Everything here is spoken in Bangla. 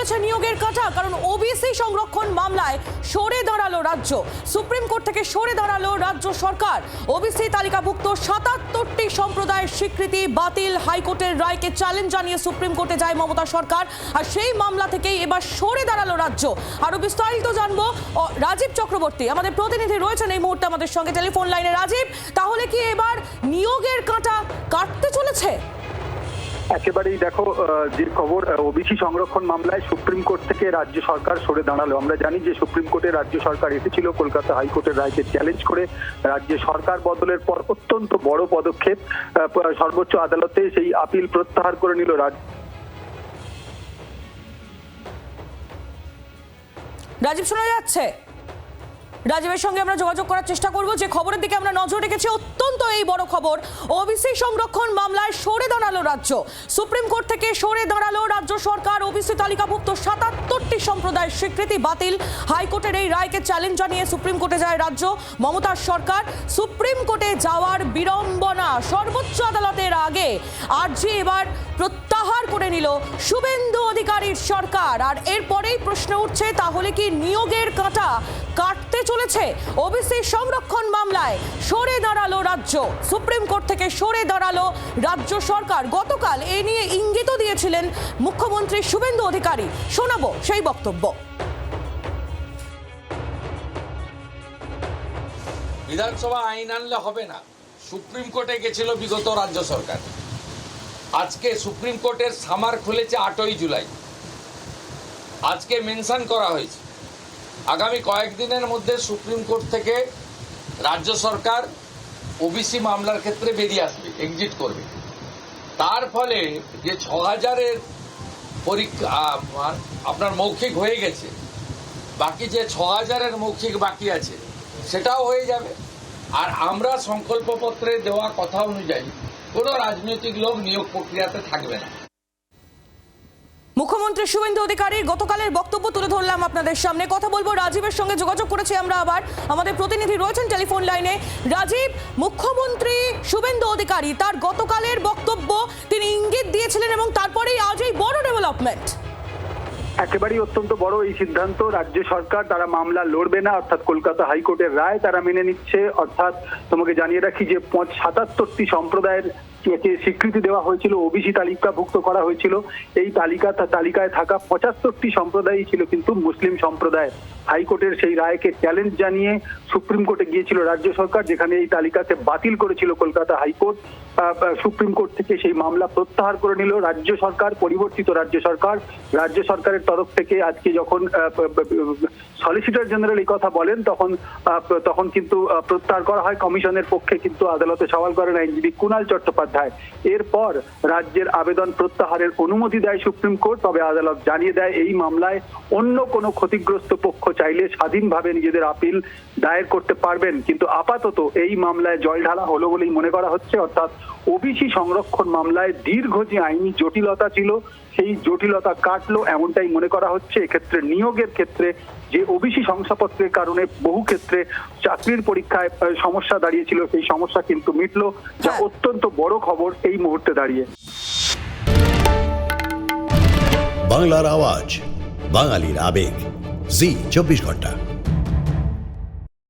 চলেছে নিয়োগের কাঁটা, কারণ ওবিসি সংরক্ষণ মামলায় সরে দাঁড়ালো রাজ্য। সুপ্রিম কোর্ট থেকে সরে দাঁড়ালো রাজ্য সরকার। ওবিসি তালিকাভুক্ত ৭৭টি সম্প্রদায়ের স্বীকৃতি বাতিল। হাইকোর্টের রায়কে চ্যালেঞ্জ জানিয়ে সুপ্রিম কোর্টে যায় মমতা সরকার, আর সেই মামলা থেকেই এবার সরে দাঁড়ালো রাজ্য। আরো বিস্তারিত জানবো, রাজীব চক্রবর্তী আমাদের প্রতিনিধি রয়েছেন এই মুহূর্তে আমাদের সঙ্গে টেলিফোন লাইনে। রাজীব, তাহলে কি এবার নিয়োগের কাঁটা কাটতে চলেছে? একেবারেই দেখো, যে খবর, ওবিসি সংরক্ষণ মামলায় সুপ্রিম কোর্ট থেকে রাজ্য সরকার সরে দাঁড়ালো। আমরা জানি যে সুপ্রিম কোর্টে রাজ্য সরকার এসেছিল কলকাতা হাইকোর্টের রায়কে চ্যালেঞ্জ করে। রাজ্য সরকার বদলের পর অত্যন্ত বড় পদক্ষেপ, সর্বোচ্চ আদালতে সেই আপিল প্রত্যাহার করে নিল রাজ্য। রাজীব, শোনা যাচ্ছে? রাজীবের সঙ্গে আমরা যোগাযোগ করার চেষ্টা করব। যে খবরের দিকে আমরা নজর রেখেছি, অত্যন্ত এই বড় খবর, ওবিসি সংরক্ষণ মামলায় সরে দাঁড়ালো রাজ্য। সুপ্রিম কোর্ট থেকে সরে দাঁড়ালো রাজ্য সরকার। ওবিসি তালিকাভুক্ত ৭৭টি সম্প্রদায়ের স্বীকৃতি বাতিল। হাইকোর্টের এই রায়কে চ্যালেঞ্জ জানিয়ে সুপ্রিম কোর্টে যায় রাজ্য। মমতার সরকার সুপ্রিম কোর্টে যাওয়ার বিড়ম্বনা, সর্বোচ্চ আদালতের আগে আর্জি এবার প্রত্যাহার করে নিল শুভেন্দু অধিকারীর সরকার। আর এরপরেই প্রশ্ন উঠছে, তাহলে কি নিয়োগের কাঁটা কাটতে চলেছে? ওবিসি সংরক্ষণ মামলায় সরে দাঁড়ালো রাজ্য। সুপ্রিম কোর্ট থেকে সরে দাঁড়ালো রাজ্য সরকার। গতকাল এ নিয়ে ইঙ্গিতও দিয়েছিলেন মুখ্যমন্ত্রী শুভেন্দু অধিকারী। শোনাবো সেই বক্তব্য। বিধানসভা আইন আনলে হবে না, সুপ্রিম কোর্টে গেছিল বিগত রাজ্য সরকার। আজকে সুপ্রিম কোর্টের সামার খুলেছে 8ই জুলাই। আজকে মেনশন করা হয়েছে আগামী কয়েকদিনের মধ্যে সুপ্রিম কোর্ট থেকে রাজ্য সরকার ওবিসি মামলার ক্ষেত্রে বেরিয়ে আসবে, এক্সিট করবে। তার ফলে যে ৬,০০০-এর পরীক্ষা আপনার মৌখিক হয়ে গেছে, বাকি যে ৬,০০০-এর মৌখিক বাকি আছে সেটাও হয়ে যাবে। আর আমরা সংকল্পপত্রে দেওয়া কথা অনুযায়ী কোনো রাজনৈতিক লোক নিয়োগ প্রক্রিয়াতে থাকবে না। মুখ্যমন্ত্রী শুভেন্দু অধিকারীর গতকালের বক্তব্য তুলে ধরলাম আপনাদের সামনে। কথা বলবো রাজীবের সঙ্গে, যোগাযোগ করেছি আমরা আবার, আমাদের প্রতিনিধি রয়েছেন টেলিফোন লাইনে। রাজীব, মুখ্যমন্ত্রী শুভেন্দু অধিকারী তার গতকালের বক্তব্য তিনি ইঙ্গিত দিয়েছিলেন এবং তারপরেই আজ এই বড় ডেভেলপমেন্ট। একেবারেই অত্যন্ত বড় এই সিদ্ধান্ত। রাজ্য সরকার তারা মামলা লড়বে না, অর্থাৎ কলকাতা হাইকোর্টের রায় তারা মেনে নিচ্ছে। অর্থাৎ তোমাকে জানিয়ে রাখি যে ৭৭টি সম্প্রদায়ের স্বীকৃতি দেওয়া হয়েছিল, ওবিসি তালিকাভুক্ত করা হয়েছিল। এই তালিকায় থাকা ৭৫টি সম্প্রদায়ই ছিল কিন্তু মুসলিম সম্প্রদায়। হাইকোর্টের সেই রায়কে চ্যালেঞ্জ জানিয়ে সুপ্রিম কোর্টে গিয়েছিল রাজ্য সরকার, যেখানে এই তালিকাকে বাতিল করেছিল কলকাতা হাইকোর্ট। সুপ্রিম কোর্ট থেকে সেই মামলা প্রত্যাহার করে নিল রাজ্য সরকার, পরিবর্তিত রাজ্য সরকার। রাজ্য সরকারের তরফ থেকে আজকে যখন সলিসিটর জেনারেল এই কথা বলেন, তখন কিন্তু প্রত্যাহার করা হয়। কমিশনের পক্ষে কিন্তু আদালতে সওয়াল করেন আইনজীবী কুণাল চট্টোপাধ্যায়। এরপর রাজ্যের আবেদন প্রত্যাহারের অনুমতি দেয় সুপ্রিম কোর্ট। তবে আদালত জানিয়ে দেয় এই মামলায় অন্য কোনো ক্ষতিগ্রস্ত পক্ষ চাইলে স্বাধীনভাবে নিজেদের আপিল দায়ের করতে পারবেন। কিন্তু আপাতত এই মামলায় জলঢালা হলো বলেই মনে করা হচ্ছে। অর্থাৎ ওবিসি সংরক্ষণ মামলায় দীর্ঘ যে আইনি জটিলতা ছিল, সেই জটিলতা কাটলো এমনটাই মনে করা হচ্ছে। এক্ষেত্রে নিয়োগের ক্ষেত্রে যে ওবিসি শংসাপত্রের কারণে বহু ক্ষেত্রে চাকরির পরীক্ষায় সমস্যা দাঁড়িয়েছিল, সেই সমস্যা কিন্তু মিটলো, যা অত্যন্ত বড় খবর এই মুহূর্তে দাঁড়িয়ে। বাংলার আওয়াজ, বাঙালির আবেগ, জি 24 ঘন্টা।